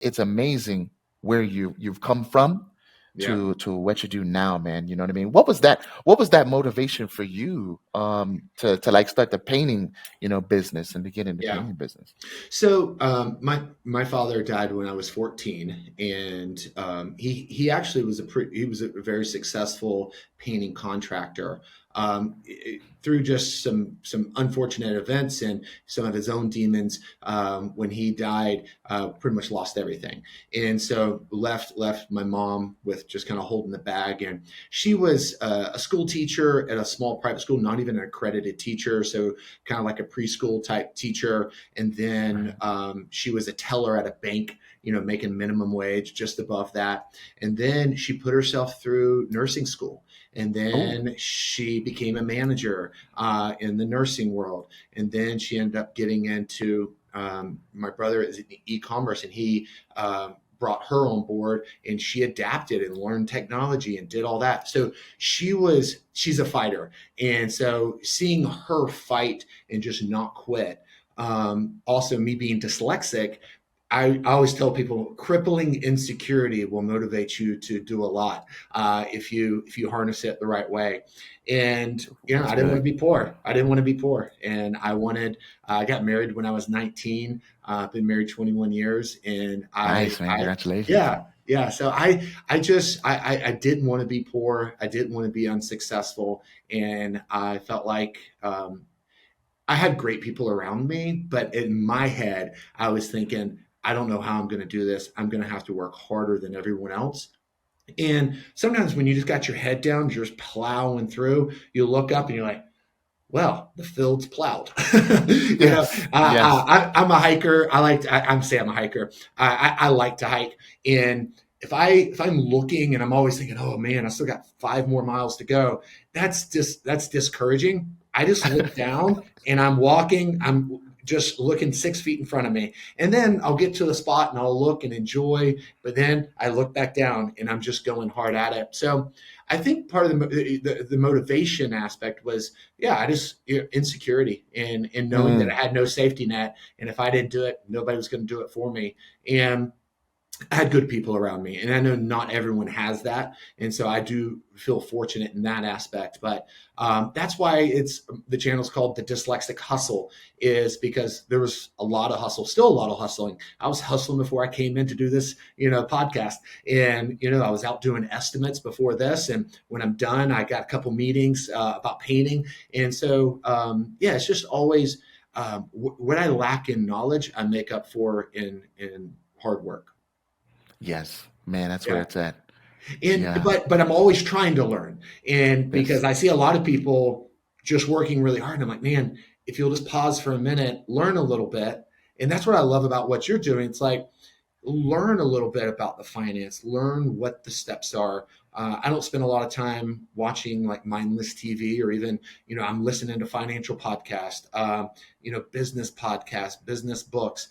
it's amazing where you've come from Yeah. to what you do now, man. You know what I mean? What was that motivation for you to like start the painting, business and to get into Yeah. painting business? So my father died when I was 14, and he actually was he was a very successful painting contractor. Through just some unfortunate events and some of his own demons, when he died, pretty much lost everything, and so left my mom with just kind of holding the bag. And she was a school teacher at a small private school, not even an accredited teacher, so kind of like a preschool type teacher. And then Right. she was a teller at a bank, making minimum wage, just above that. And then she put herself through nursing school. And Oh, then she became a manager in the nursing world. And then she ended up getting into, my brother is in e-commerce, and he brought her on board, and she adapted and learned technology and did all that. So she's a fighter. And so seeing her fight and just not quit, also me being dyslexic, I always tell people crippling insecurity will motivate you to do a lot, if you harness it the right way. And that's I didn't want to good. be poor. I didn't want to be poor, and I got married when I was 19. Been married 21 years, and Nice, man. Congratulations. yeah. So I didn't want to be poor. I didn't want to be unsuccessful, and I felt like I had great people around me, but in my head, I was thinking, I don't know how I'm going to do this. I'm going to have to work harder than everyone else. And sometimes when you just got your head down, you're just plowing through, you look up and you're like, well, the field's plowed. Yes, yes. I'm a hiker. I'm saying I'm a hiker. I like to hike. And if I'm looking and I'm always thinking, oh man, I still got 5 more miles to go, that's discouraging. I just look down and I'm walking. I'm just looking 6 feet in front of me. And then I'll get to the spot and I'll look and enjoy. But then I look back down and I'm just going hard at it. So I think part of the motivation aspect was, yeah, I just, insecurity and knowing that I Mm, had no safety net, and if I didn't do it, nobody was going to do it for me. And I had good people around me, and I know not everyone has that, and so I do feel fortunate in that aspect. But that's why it's the channel's called the Dyslexic Hustle, is because there was a lot of hustle, still a lot of hustling. I was hustling before I came in to do this, podcast, and I was out doing estimates before this, and when I'm done, I got a couple meetings about painting, and so yeah, it's just always what I lack in knowledge, I make up for in hard work. yes, man. That's where Yeah. it's at. And Yeah. but I'm always trying to learn. And because Yes. I see a lot of people just working really hard, and I'm like, man, if you'll just pause for a minute, learn a little bit. And that's what I love about what you're doing. It's like, learn a little bit about the finance, learn what the steps are. I don't spend a lot of time watching like mindless TV, or even, I'm listening to financial podcasts, business podcasts, business books.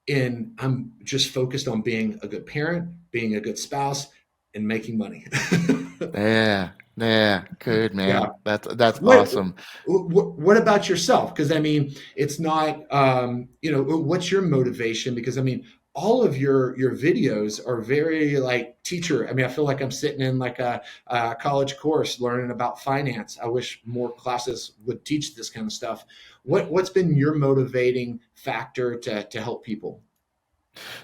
And I'm just focused on being a good parent, being a good spouse, and making money. Yeah. Yeah. Good, Yeah. man. That's What, awesome. what about yourself? Because I mean, it's not, what's your motivation? Because I mean, all of your videos are very like teacher. I mean, I feel like I'm sitting in like a college course learning about finance. I wish more classes would teach this kind of stuff. What's been your motivating factor to help people?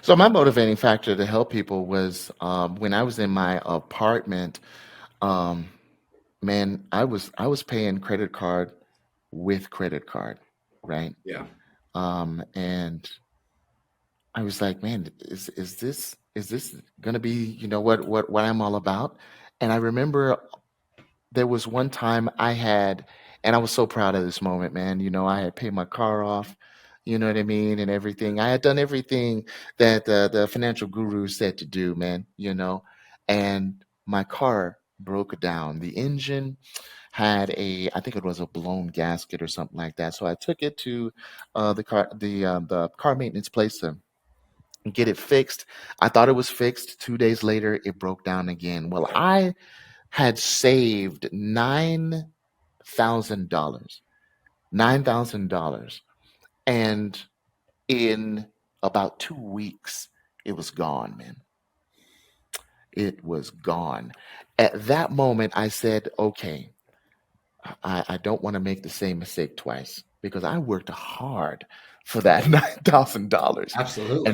So my motivating factor to help people was when I was in my apartment. Um, man, I was paying credit card with credit card, right? Yeah. And I was like, man, is this gonna be, what I'm all about? And I remember there was one time and I was so proud of this moment, man. I had paid my car off, you know what I mean, and everything. I had done everything that the financial guru said to do, man, and my car broke down. The engine had I think it was a blown gasket or something like that. So I took it to the car maintenance place to get it fixed. I thought it was fixed. 2 days later, it broke down again. Well, I had saved $9,000, $9,000, and in about 2 weeks. it was gone, man. It was gone. At that moment, I said, okay, I don't want to make the same mistake twice because I worked hard for that $9,000 Absolutely.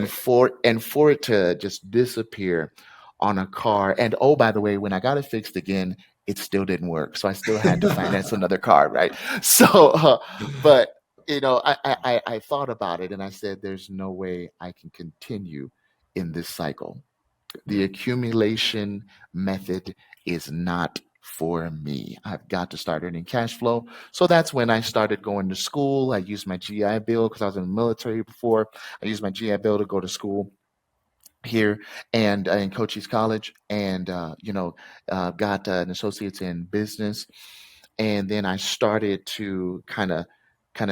and for it to just disappear on a car. And oh, by the way, when I got it fixed again, it still didn't work. So I still had to finance another car, right? So, but I thought about it and I said, there's no way I can continue in this cycle. The Mm, accumulation method is not for me. I've got to start earning cash flow. So that's when I started going to school. I used my GI Bill because I was in the military before. I used my GI Bill to go to school here and in Cochise College, and got an associate's in business, and then I started to kind of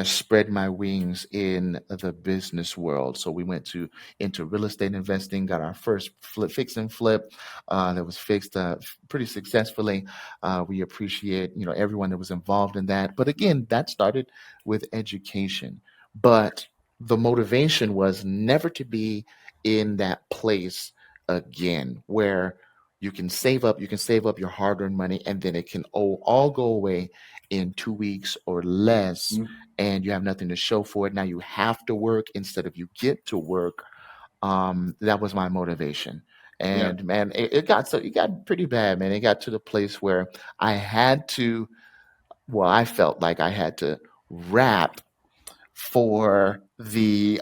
spread my wings in the business world. So we went to into real estate investing, got our first fix and flip that was fixed pretty successfully. We appreciate everyone that was involved in that. But again, that started with education. But the motivation was never to be in that place again where you can save up your hard-earned money, and then it can all go away in 2 weeks or less, mm, and you have nothing to show for it. Now you have to work instead of you get to work. That was my motivation. yeah. And man, it got pretty bad, man. It got to the place where I had to, well, I felt like I had to rap for the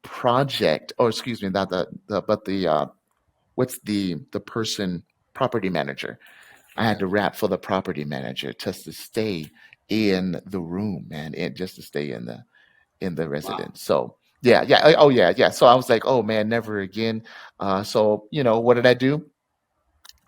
project, or excuse me, not the but the what's the person, property manager. I had Okay. to rap for the property manager just to stay in the room, man, and just to stay in the Wow. residence. So yeah, yeah, oh yeah, yeah. So I was like, oh man, never again. So what did I do?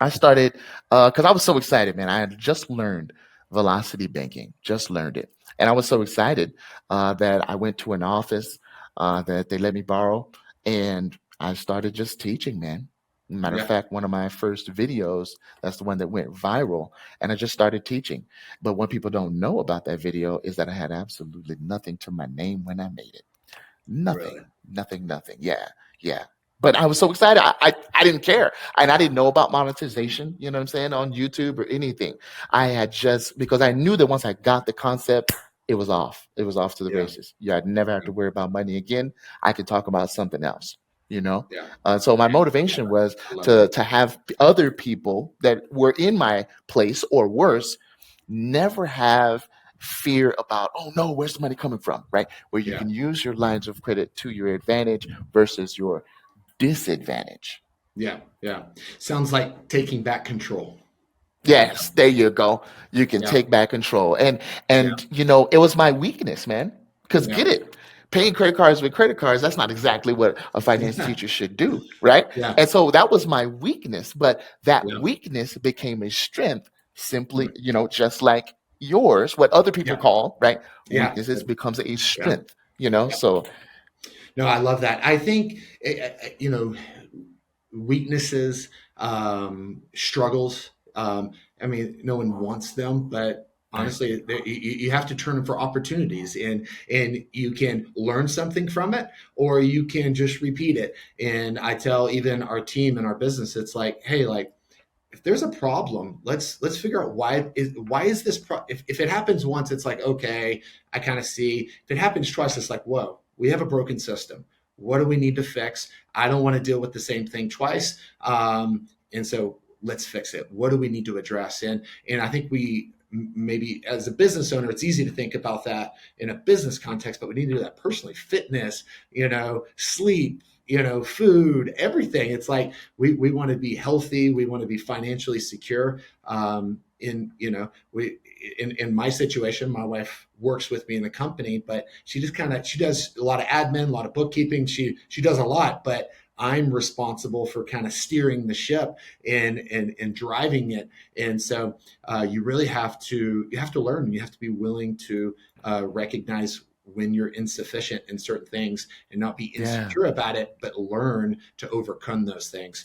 I started because I was so excited, man. I had just learned velocity banking, just learned it, and I was so excited that I went to an office that they let me borrow, and I started just teaching, man. Matter of Yeah. fact, one of my first videos, that's the one that went viral, and I just started teaching. But what people don't know about that video is that I had absolutely nothing to my name when I made it. Nothing, Really. nothing, nothing. Yeah, yeah. But I was so excited. I didn't care. And I didn't know about monetization, you know what I'm saying, on YouTube or anything. I had just, because I knew that once I got the concept, it was off. It was off to the Yeah. races. Yeah, I'd never have Yeah. to worry about money again. I could talk about something else, you know? Yeah. So my Man, I love motivation it. was I love it. to have other people that were in my place or worse never have fear about, oh no, where's the money coming from, right? Where you Yeah. can use your lines of credit to your advantage versus your disadvantage. Yeah. Yeah. Sounds like taking back control. You Yes, know? there you go. You can Yeah. take back control. And Yeah. and it was my weakness, man. Cuz Yeah. get it. Paying credit cards with credit cards, that's not exactly what a finance Yeah. teacher should do, right? Yeah. And so that was my weakness, but that Yeah. weakness became a strength simply, Mm. just like yours, what other people Yeah. call, right? Yeah. Weaknesses becomes a Yeah. strength. Yeah. So No, I love that. I think, weaknesses, struggles. I mean, no one wants them, but right. honestly, you have to turn them for opportunities, and you can learn something from it, or you can just repeat it. And I tell even our team and our business, it's like, hey, like, if there's a problem, let's figure out why is this if it happens once, it's like, okay, I kind of see. If it happens twice, it's like, whoa, we have a broken system. What do we need to fix? I don't want to deal with the same thing twice. And so let's fix it. What do we need to address? And I think we, maybe as a business owner, it's easy to think about that in a business context, but we need to do that personally. Fitness, sleep, food, everything. It's like we want to be healthy. We want to be financially secure. In my situation, my wife works with me in the company, but she does a lot of admin, a lot of bookkeeping. She does a lot, but I'm responsible for kind of steering the ship and driving it. And so you really you have to learn. You have to be willing to recognize when you're insufficient in certain things and not be Yeah. insecure about it, but learn to overcome those things.